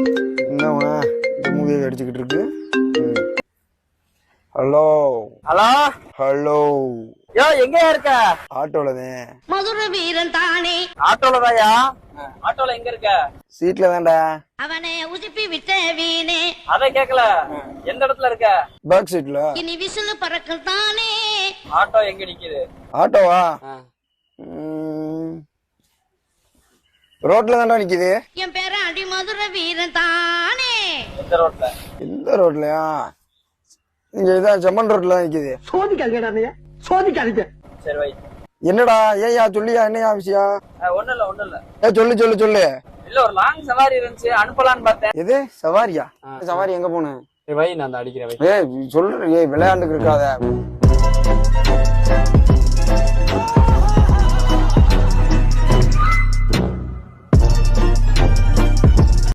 என்னவா இந்த மூவியை அடிச்சுக்கிட்டு இருக்கு. ஹலோ ஹலோ ஹலோ, யோ எங்க இருக்க? ஆட்டோலதான். மதுர வீரன் தானே ஆட்டோல தாயா? ஆட்டோல எங்க இருக்க? சீட்ல தான்டா. அவனை உசுப்பி விட்ட வீணே அத கேக்கல, எந்த இடத்துல இருக்க? பேக் சீட்ல. இனி விசிலு பறக்கும் தானே. ஆட்டோ எங்க நிக்குது? ஆட்டோவா? ரோட்ல தான்டா நிக்குது. என் பேர அடி மதுர வீரன் தானே. எந்த ரோட்ல? எந்த ரோட்லயா? இங்க இதான் செம்மன் ரோட்ல தான் நிக்குது. சோதிக்காதீங்க. சரி வை. என்னடா ஏயா சொல்லியா, என்னையா விஷயம்? ஒண்ணு இல்ல ஒண்ணு இல்ல. சொல்லு சொல்லு சொல்லு. இல்ல ஒரு லாங் சவாரி இருந்துச்சு, அனுப்பலான்னு பார்த்தேன். எது சவாரியா? சவாரி எங்க போன? வை, நான் அடிக்கிறேன். ஏய் சொல்ற, ஏய் விளையாண்டுக்கு இருக்காத.